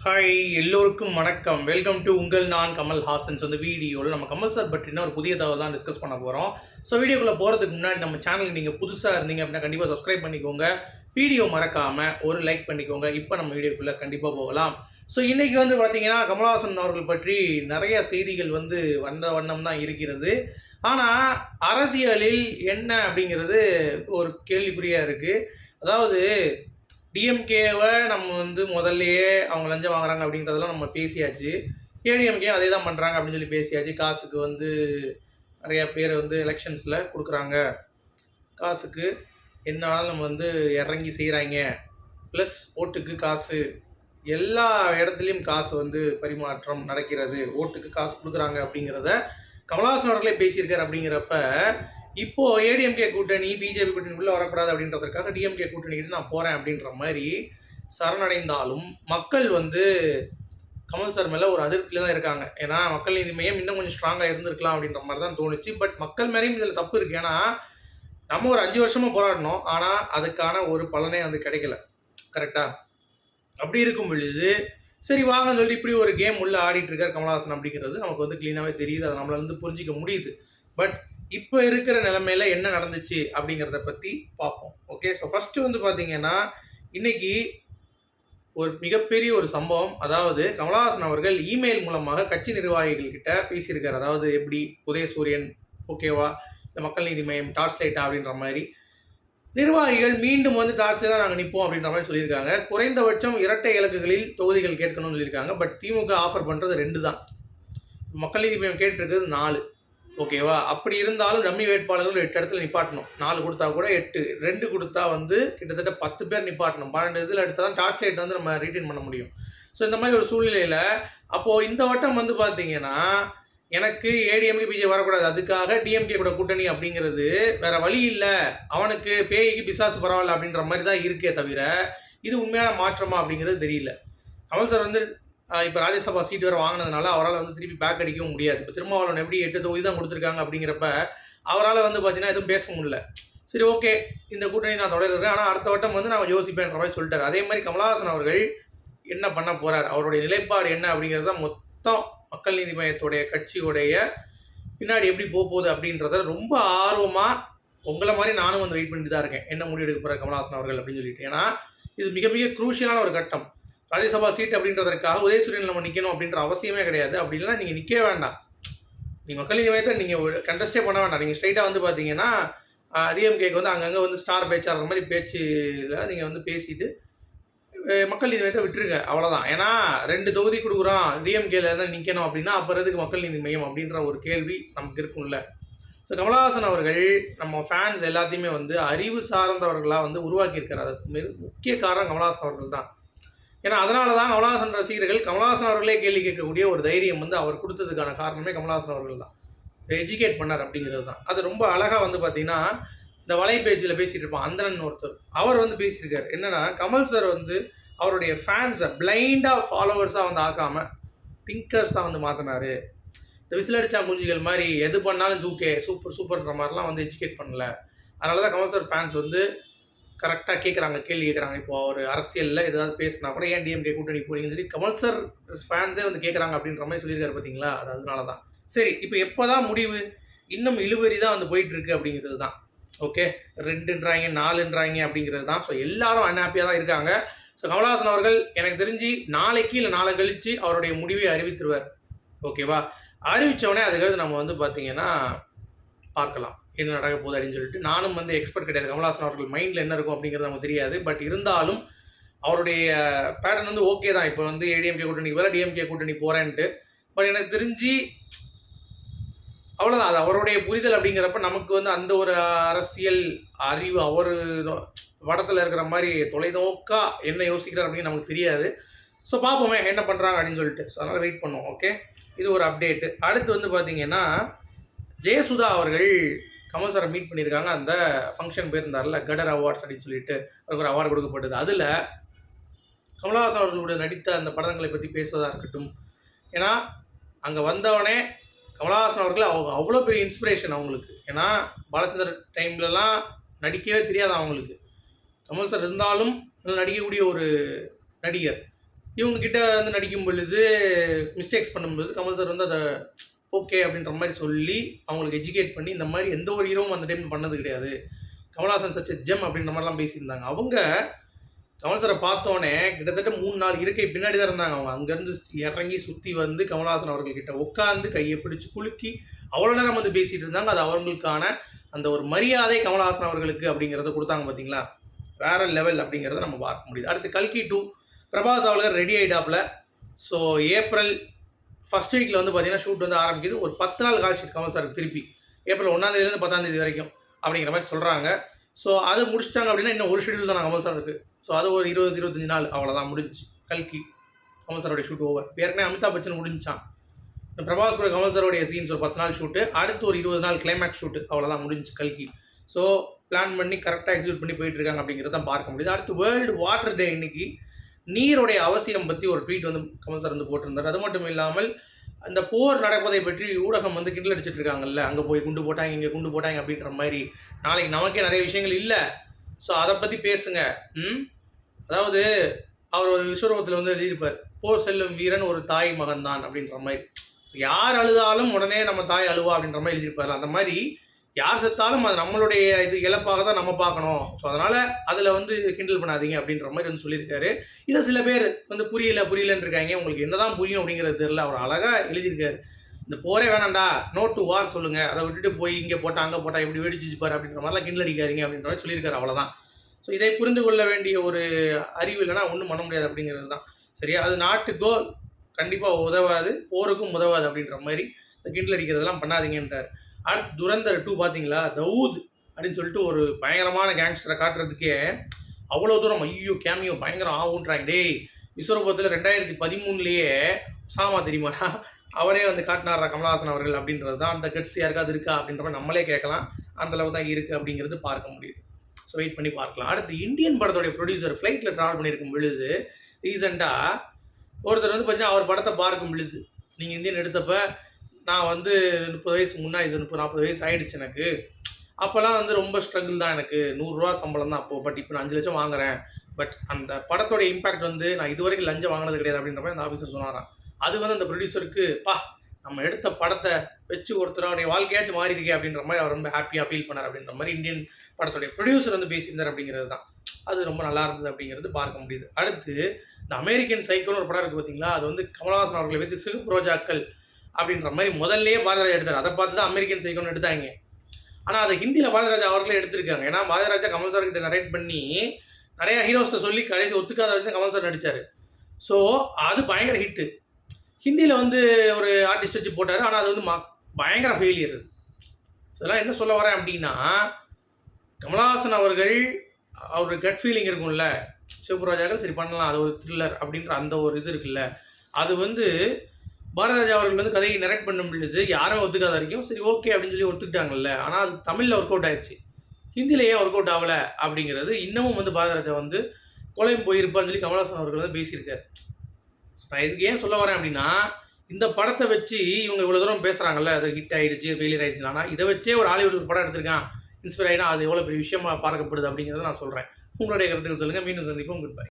Hi, எல்லோருக்கும் வணக்கம். Welcome to உங்கள் நான் கமல் ஹாசன். ஸோ இந்த வீடியோவில் நம்ம கமல் சார் பற்றின ஒரு புதிய தகவல் தான் டிஸ்கஸ் பண்ண போகிறோம். ஸோ வீடியோக்குள்ளே போகிறதுக்கு முன்னாடி நம்ம சேனலுக்கு நீங்கள் புதுசாக இருந்தீங்க அப்படின்னா கண்டிப்பாக சப்ஸ்கிரைப் பண்ணிக்கோங்க. வீடியோ மறக்காமல் ஒரு லைக் பண்ணிக்கோங்க. இப்போ நம்ம வீடியோக்குள்ளே கண்டிப்பாக போகலாம். ஸோ இன்றைக்கி பார்த்தீங்கன்னா கமல்ஹாசன் அவர்கள் பற்றி நிறைய செய்திகள் வந்த வண்ணம் தான் இருக்கிறது. ஆனால் அரசியலில் என்ன அப்படிங்கிறது ஒரு கேள்விக்குறியாக இருக்குது. அதாவது டிஎம்கேவை நம்ம முதல்லையே அவங்க லஞ்சம் வாங்குறாங்க அப்படிங்கிறதெல்லாம் நம்ம பேசியாச்சு. ஏடிஎம்கே அதே தான் பண்ணுறாங்க அப்படின்னு சொல்லி பேசியாச்சு. காசுக்கு நிறையா பேர் எலெக்ஷன்ஸில் கொடுக்குறாங்க. காசுக்கு என்னாலும் நம்ம இறங்கி செய்கிறாங்க. ப்ளஸ் ஓட்டுக்கு காசு, எல்லா இடத்துலையும் காசு பரிமாற்றம் நடக்கிறது. ஓட்டுக்கு காசு கொடுக்குறாங்க அப்படிங்கிறத கமல்ஹாசன் அவர்களே பேசியிருக்கார். அப்படிங்கிறப்ப இப்போது ஏடிஎம்கே கூட்டணி பிஜேபி கூட்டணிக்குள்ளே வரக்கூடாது அப்படின்றதுக்காக டிஎம்கே கூட்டணிக்கிட்டு நான் போகிறேன் அப்படின்ற மாதிரி சரணடைந்தாலும் மக்கள் கமல் சார் மேலே ஒரு அதிருப்தியில் தான் இருக்காங்க. ஏன்னா மக்கள் நீதி மையம் இன்னும் கொஞ்சம் ஸ்ட்ராங்காக இருந்திருக்கலாம் அப்படின்ற மாதிரி தான் தோணுச்சு. பட் மக்கள் மேலேயும் இதில் தப்பு இருக்குது. ஏன்னா நம்ம ஒரு 5 வருஷமாக போராடணும், ஆனால் அதுக்கான ஒரு பலனே கிடைக்கல. கரெக்டாக? அப்படி இருக்கும் பொழுது சரி வாங்கன்னு சொல்லி இப்படி ஒரு கேம் உள்ளே ஆடிட்டு இருக்கார் கமல்ஹாசன் அப்படிங்கிறது நமக்கு க்ளீனாகவே தெரியுது. அதை நம்மளால புரிஞ்சிக்க முடியுது. பட் இப்போ இருக்கிற நிலைமையில என்ன நடந்துச்சு அப்படிங்கிறத பற்றி பார்ப்போம். ஓகே, ஸோ ஃபஸ்ட்டு பார்த்தீங்கன்னா இன்னைக்கு ஒரு மிகப்பெரிய ஒரு சம்பவம். அதாவது கமல்ஹாசன் அவர்கள் இமெயில் மூலமாக கட்சி நிர்வாகிகள் கிட்ட பேசியிருக்காரு. அதாவது எப்படி உதயசூரியன் ஓகேவா, இந்த மக்கள் நீதி மையம் டார்ச் லைட்டா அப்படின்ற மாதிரி நிர்வாகிகள் மீண்டும் டார்ச்சில் தான் நாங்கள் நிற்போம் அப்படின்ற மாதிரி சொல்லியிருக்காங்க. குறைந்தபட்சம் இரட்டை இலக்குகளில் தொகுதிகள் கேட்கணும்னு சொல்லியிருக்காங்க. பட் திமுக ஆஃபர் பண்ணுறது 2 தான். மக்கள் நீதி மையம் கேட்டிருக்கிறது 4. ஓகேவா? அப்படி இருந்தாலும் டம்மி வேட்பாளர்கள் 8 இடத்துல நிப்பாட்டணும். 4 கொடுத்தா கூட 8, 2 கொடுத்தா கிட்டத்தட்ட 10 பேர் நிப்பாட்டணும். 12 இதில் எடுத்தால் தான் டார்ச் லைட் நம்ம ரீட்டைன் பண்ண முடியும். ஸோ இந்த மாதிரி ஒரு சூழ்நிலையில் அப்போது இந்த வட்டம் பார்த்தீங்கன்னா எனக்கு ஏடிஎம்கே பிஜே வரக்கூடாது, அதுக்காக டிஎம்கே கூட கூட்டணி அப்படிங்கிறது வேற வழி இல்லை. அவனுக்கு பேய்க்கு பிசாசு பரவாயில்ல அப்படின்ற மாதிரி தான் இருக்கே தவிர இது உண்மையான மாற்றமா அப்படிங்கிறது தெரியல. கமல் சார் இப்போ ராஜ்யசபா சீட் வேறு வாங்கினதுனால அவரால் திருப்பி பேக் அடிக்கவும் முடியாது. இப்போ திருமாவளவன் எப்படி 8 தொகுதி தான் கொடுத்துருக்காங்க அப்படிங்கிறப்ப அவரால் பார்த்தீங்கன்னா எதுவும் பேச முடியல. சரி ஓகே, இந்த கூட்டணி நான் தொடர்கிறேன், ஆனால் அடுத்த வட்டம் நான் யோசிப்பேன்ற மாதிரி சொல்லிட்டார். அதே மாதிரி கமல்ஹாசன் அவர்கள் என்ன பண்ண போகிறார், அவருடைய நிலைப்பாடு என்ன அப்படிங்கிறத மொத்தம் மக்கள் நீதி மையத்துடைய கட்சியுடைய பின்னாடி எப்படி போகுது அப்படின்றத ரொம்ப ஆர்வமாக உங்களை மாதிரி நானும் வெயிட் பண்ணிட்டு தான் இருக்கேன். என்ன முடிவு எடுக்க போகிறார் கமல்ஹாசன் அவர்கள் அப்படின்னு சொல்லிட்டு. ஏன்னா இது மிக மிக குரூஷியலான ஒரு கட்டம். ராஜ்யசபா சீட் அப்படின்றதற்காக உதயசூரியன் நம்ம நிற்கணும் அப்படின்ற அவசியமே கிடையாது. அப்படி இல்லைனா நீங்கள் நிற்கவே வேண்டாம். நீங்கள் மக்கள் நீதி மையத்தை நீங்கள் கண்டஸ்டே பண்ண வேண்டாம். நீங்கள் ஸ்ட்ரைட்டாக பார்த்தீங்கன்னா டிஎம்கேக்கு அங்கங்கே ஸ்டார் பேச்சாடுற மாதிரி பேச்சில் நீங்கள் பேசிட்டு மக்கள் நீதி மையத்தை விட்டுருங்க, அவ்வளோதான். ஏன்னா 2 தொகுதி கொடுக்குறோம், டிஎம்கேல தான் நிற்கணும் அப்படின்னா அப்புறத்துக்கு மக்கள் நீதி மையம் அப்படின்ற ஒரு கேள்வி நமக்கு இருக்கும்ல. ஸோ கமல்ஹாசன் அவர்கள் நம்ம ஃபேன்ஸ் எல்லாத்தையுமே அறிவு சார்ந்தவர்களாக உருவாக்கியிருக்காரு. அதுக்கு முக்கிய காரணம் கமல்ஹாசன் அவர்கள் தான். ஏன்னா அதனால தான் கமல்ஹாசன் ரசிகர்கள் கமல்ஹாசன் அவர்களே கேள்வி கேட்கக்கூடிய ஒரு தைரியம் அவர் கொடுத்ததுக்கான காரணமே கமல்ஹாசன் அவர்கள் தான். எஜுகேட் பண்ணார் அப்படிங்கிறது தான். அது ரொம்ப அழகாக பார்த்தீங்கன்னா இந்த வலை பேச்சில் பேசிகிட்டு இருப்பான் அந்தனன் ஒருத்தர், அவர் பேசியிருக்காரு. என்னென்னா கமல் சார் அவருடைய ஃபேன்ஸை பிளைண்டாக ஃபாலோவர்ஸாக ஆக்காமல் திங்கர்ஸாக மாற்றினார். இந்த விசிலடிச்சா மூஞ்சிகள் மாதிரி எது பண்ணாலும் சூப்பர் சூப்பர்ன்ற மாதிரிலாம் எஜுகேட் பண்ணல. அதனால தான் கமல் சார் ஃபேன்ஸ் கரெக்டாக கேட்குறாங்க, கேள்வி கேட்குறாங்க. இப்போ ஒரு அரசியலில் ஏதாவது பேசினா கூட ஏன் டிஎம்கே கூட்டணி போறீங்கன்னு சொல்லி கமல் சார் ஃபேன்ஸே கேட்குறாங்க அப்படின்ற மாதிரி சொல்லியிருக்காரு பார்த்தீங்களா. அது அதனால தான். சரி, இப்போ எப்போ தான் முடிவு? இன்னும் இழுவரி தான் போயிட்டுருக்கு அப்படிங்கிறது தான். ஓகே, 2ன்றாங்க 4ன்றாங்க அப்படிங்கிறது தான். ஸோ எல்லாரும் அன்ஹாப்பியாக தான் இருக்காங்க. ஸோ கமல்ஹாசன் அவர்கள் எனக்கு தெரிஞ்சு நாளைக்கு இல்லை நாளை கழித்து அவருடைய முடிவை அறிவித்துருவார். ஓகேவா? அறிவித்தவொடனே அதுக்கடுத்து நம்ம பார்த்தீங்கன்னா பார்க்கலாம் என்ன நடக்க போகுது அப்படின்னு சொல்லிட்டு. நானும் எக்ஸ்பர்ட் கிடையாது. கமல்ஹாசன் அவர்கள் மைண்டில் என்ன இருக்கும் அப்படிங்கிறது நமக்கு தெரியாது. பட் இருந்தாலும் அவருடைய பேட்டர்ன் ஓகே தான். இப்போ ஏடிஎம்கே கூட்டணிக்கு வேலை டிஎம்கே கூட்டணி போகிறேன்ட்டு. பட் எனக்கு தெரிஞ்சு அவ்வளோதான். அது அவருடைய புரிதல் அப்படிங்கிறப்ப நமக்கு அந்த ஒரு அரசியல் அறிவு அவர் வடத்தில் இருக்கிற மாதிரி தொலைநோக்கா என்ன யோசிக்கிறார் அப்படின்னு நமக்கு தெரியாது. ஸோ பார்ப்போமே என்ன பண்ணுறாங்க அப்படின்னு சொல்லிட்டு. ஸோ அதனால் வெயிட் பண்ணுவோம். ஓகே, இது ஒரு அப்டேட்டு. அடுத்து பார்த்தீங்கன்னா ஜெயசுதா அவர்கள் கமல் சாரை மீட் பண்ணியிருக்காங்க. அந்த ஃபங்க்ஷன் போயிருந்தார்ல, கடர் அவார்ட்ஸ் அப்படின்னு சொல்லிட்டு அவருக்கு ஒரு அவார்டு கொடுக்கப்பட்டது. அதில் கமல்ஹாசன் அவர்களுடைய நடித்த அந்த படங்களை பற்றி பேசுவதாக இருக்கட்டும். ஏன்னா அங்கே வந்தவனே கமல்ஹாசன் அவர்கள் அவ்வளோ பெரிய இன்ஸ்பிரேஷன் அவங்களுக்கு. ஏன்னா பாலச்சந்தர் டைம்லலாம் நடிக்கவே தெரியாது அவங்களுக்கு. கமல் சார் இருந்தாலும் நடிக்கக்கூடிய ஒரு நடிகர். இவங்க கிட்ட வந்து நடிக்கும் பொழுது மிஸ்டேக்ஸ் பண்ணும்பொழுது கமல் சார் வந்து அதை ஓகே அப்படின்ற மாதிரி சொல்லி அவங்களுக்கு எஜுகேட் பண்ணி இந்த மாதிரி எந்த ஒரு ஹீரோவும் அந்த டைம் பண்ணது கிடையாது, கமல்ஹாசன் சச் ஜெம் அப்படின்ற மாதிரிலாம் பேசியிருந்தாங்க. அவங்க கமல் சாரை பார்த்தோன்னே கிட்டத்தட்ட 3-4 இருக்கை பின்னாடி தான் இருந்தாங்க. அவங்க அங்கேருந்து இறங்கி சுற்றி வந்து கமல்ஹாசன் அவர்கள்கிட்ட உட்காந்து கையை பிடிச்சி குலுக்கி அவ்வளோ நேரம் வந்து பேசிகிட்டு இருந்தாங்க. அது அவங்களுக்கான அந்த ஒரு மரியாதை கமல்ஹாசன் அவர்களுக்கு அப்படிங்கிறத கொடுத்தாங்க பார்த்தீங்களா, வேற லெவல் அப்படிங்கிறத நம்ம பார்க்க முடியுது. அடுத்து கல்கி 2 பிரபாஸ் அவர்கள் ரெடி ஆகிட்டாப்புல. ஸோ ஏப்ரல் ஃபஸ்ட் வீக்கில் வந்து பார்த்தீங்கன்னா ஷூட் வந்து ஆரம்பிக்குது. ஒரு 10 நாள் கால் ஷீட் கமல் சாருக்கு திருப்பி ஏப்ரல் 1ஆந்தேதிலேருந்து 10ஆந்தேதி வரைக்கும் அப்படிங்கிற மாதிரி சொல்கிறாங்க. ஸோ அது முடிச்சிட்டாங்க அப்படின்னா இன்னும் ஒரு ஷெடியூல் தான் கமல் சாருக்கு. ஸோ அது ஒரு 20-25 நாள் அவ்வளோதான் முடிஞ்சிச்சு. கல்கி கமல் சாரோடைய ஷூட் ஓவர். ஏற்கனவே அமிதாப் பச்சன் முடிஞ்சான். இந்த பிரபாஸ் கூட கமல் சாரோடைய சீன்ஸ் ஒரு 10 நாள் ஷூட்டு, அடுத்து ஒரு 20 நாள் கிளைமேக்ஸ் ஷூட்டு, அவ்வளோதான் முடிஞ்சிச்சு கல்கி. ஸோ பிளான் பண்ணி கரெக்டாக எக்ஸிக்யூட் பண்ணி போயிட்டுருக்காங்க அப்படிங்கிறத தான் பார்க்க முடியுது. அடுத்து வேர்ல்டு வாட்டர் டே இன்னைக்கு நீருடைய அவசியம் பற்றி ஒரு ட்வீட் வந்து கமல் சார் வந்து போட்டிருந்தார். அது மட்டும் இல்லாமல் அந்த போர் நடப்பதை பற்றி ஊடகம் வந்து கிண்டல் அடிச்சிட்டு இருக்காங்கல்ல, அங்கே போய் குண்டு போட்டாங்க இங்கே குண்டு போட்டாங்க அப்படின்ற மாதிரி. நாளைக்கு நமக்கே நிறைய விஷயங்கள் இல்லை, ஸோ அதை பற்றி பேசுங்க. அதாவது அவர் ஒரு விஸ்வரூபத்தில் வந்து எழுதியிருப்பார், போர் செல்லும் வீரன் ஒரு தாய் மகன் தான் அப்படின்ற மாதிரி. ஸோ யார் அழுதாலும் உடனே நம்ம தாய் அழுவா அப்படின்ற மாதிரி எழுதியிருப்பார். அந்த மாதிரி யார் செத்தாலும் அது நம்மளுடைய இது இழப்பாக தான் நம்ம பார்க்கணும். ஸோ அதனால் அதில் வந்து கிண்டல் பண்ணாதீங்க அப்படின்ற மாதிரி வந்து சொல்லியிருக்காரு. இதை சில பேர் வந்து புரியலன்னு இருக்காங்க. உங்களுக்கு என்ன தான் புரியும் அப்படிங்கிறது தெரியல. அவர் அழகாக எழுதியிருக்காரு, இந்த போரே வேணாண்டா, நோ டு வார் சொல்லுங்கள், அதை விட்டுட்டு போய் இங்கே போட்டால் அங்கே போட்டால் எப்படி வெடிச்சிச்சு பாரு அப்படின்ற மாதிரிலாம் கிண்டல் அடிக்காதீங்க அப்படின்ற மாதிரி சொல்லியிருக்காரு. அவ்வளோதான். ஸோ இதை புரிந்து கொள்ள வேண்டிய ஒரு அறிவு இல்லைனா ஒன்றும் பண்ண முடியாது அப்படிங்கிறது தான். சரியா, அது நாட்டுக்கோ கண்டிப்பாக உதவாது, போருக்கும் உதவாது அப்படின்ற மாதிரி இந்த கிண்டல் அடிக்கிறதெல்லாம் பண்ணாதீங்கன்றார். அடுத்து துரந்தர் 2 பார்த்தீங்களா, தவூத் அப்படின்னு சொல்லிட்டு ஒரு பயங்கரமான கேங்ஸ்டரை காட்டுறதுக்கே அவ்வளோ தூரம் ஐயோ கேமியோ பயங்கரம் ஆகுன்றாங்க. டேய் விஸ்வரூபத்தில் 2013 சாமா தெரியுமாடா, அவரே வந்து காட்டினாரா கமல்ஹாசன் அவர்கள் அப்படின்றது தான். அந்த கட்சி யாருக்காவது இருக்கா அப்படின்ற மாதிரி நம்மளே கேட்கலாம். அந்தளவு தான் இருக்குது அப்படிங்கிறது பார்க்க முடியுது. ஸோ வெயிட் பண்ணி பார்க்கலாம். அடுத்து இந்தியன் படத்தோடைய ப்ரொடியூசர் ஃப்ளைட்டில் ட்ராவல் பண்ணியிருக்கும் பொழுது ரீசெண்டாக ஒருத்தர் வந்து பார்த்தீங்கன்னா அவர் படத்தை பார்க்கும் பொழுது, நீங்கள் இந்தியன் எடுத்தப்போ நான் வந்து 30 வயசு முன்னாடி 30-40 வயசு ஆகிடுச்சு எனக்கு, அப்போல்லாம் வந்து ரொம்ப ஸ்ட்ரகிள் தான், எனக்கு 100 ரூபா சம்பளம் தான் அப்போது, பட் இப்போ நான் 5 லட்சம் வாங்குறேன், பட் அந்த படத்தோட இம்பாக்ட் வந்து நான் இது வரைக்கும் லஞ்சம் வாங்கினது கிடையாது அப்படின்ற மாதிரி அந்த ஆஃபீஸர் சொன்னாராம். அது வந்து அந்த ப்ரொடியூசருக்கு நம்ம எடுத்த படத்தை வச்சு ஒருத்தருடைய வாழ்க்கையாச்சும் மாறி இருக்கே அப்படின்ற மாதிரி அவர் ரொம்ப ஹாப்பியாக ஃபீல் பண்ணார் அப்படின்ற மாதிரி இந்தியன் படத்துடைய ப்ரொடியூசர் வந்து பேசியிருந்தார் அப்படிங்கிறது தான். அது ரொம்ப நல்லா இருந்தது அப்படிங்கிறது பார்க்க முடியுது. அடுத்து இந்த அமெரிக்கன் சைக்கோன்னு ஒரு படம் இருக்குது பார்த்தீங்களா, அது வந்து கமல்ஹாசன் அவர்களை வைத்து சிறு ரோஜாக்கள் அப்படின்ற மாதிரி முதல்லையே பாரதிராஜா எடுத்தார். அதை பார்த்து தான் அமெரிக்கன் சைக்கோன்னு எடுத்தாங்க. ஆனால் அதை ஹிந்தியில் பாரதிராஜா அவர்களே எடுத்திருக்காங்க. ஏன்னா பாரதிராஜா கமல் சார் கிட்ட நரேட் பண்ணி நிறையா ஹீரோஸ்ட்டை சொல்லி கடைசி ஒத்துக்காத வச்சு கமல் சார் நடித்தார். ஸோ அது பயங்கர ஹிட்டு. ஹிந்தியில் வந்து ஒரு ஆர்டிஸ்ட் வச்சு போட்டார், ஆனால் அது வந்து பயங்கர ஃபெயிலியர். இதெல்லாம் என்ன சொல்ல வரேன் அப்படின்னா, கமல்ஹாசன் அவர்கள் அவர் கட் ஃபீலிங் இருக்கும்ல, சிவபுராஜாக்கள் சரி பண்ணலாம், அது ஒரு த்ரில்லர் அப்படின்ற அந்த ஒரு இது இருக்குல்ல, அது வந்து பாரதிராஜா அவர்கள் வந்து கதையை நரேட் பண்ண பொழுது யாரும் ஒத்துக்காத வரைக்கும் சரி ஓகே அப்படின்னு சொல்லி ஒத்துக்கிட்டாங்கல்ல. ஆனால் அது தமிழில் ஒர்க் அவுட் ஆயிடுச்சு, ஹிந்தியில் ஏன் ஒர்க் அவுட் ஆகலை அப்படிங்கிறது இன்னமும் வந்து பாரதிராஜா வந்து கொலையும் போயிருப்பான்னு சொல்லி கமல்ஹாசன் அவர்கள் வந்து பேசியிருக்காரு. நான் இதுக்கு ஏன் சொல்ல வரேன் அப்படின்னா, இந்த படத்தை வச்சு இவங்க இவ்வளோ தூரம் பேசுகிறாங்கல்ல, அது ஹிட் ஆகிடுச்சு ஃபெயிலியர் ஆகிடுச்சு, ஆனால் இதை வச்சே ஒரு ஹாலிவுட் ஒரு படம் எடுத்திருக்கான் இன்ஸ்பயர் ஆகினா அது எவ்வளோ பெரிய விஷயமா பார்க்கப்படுது அப்படிங்கிறத நான் சொல்கிறேன். உங்களுடைய கருத்துக்கள் சொல்லுங்கள். மீண்டும் சந்திப்போம். Good bye.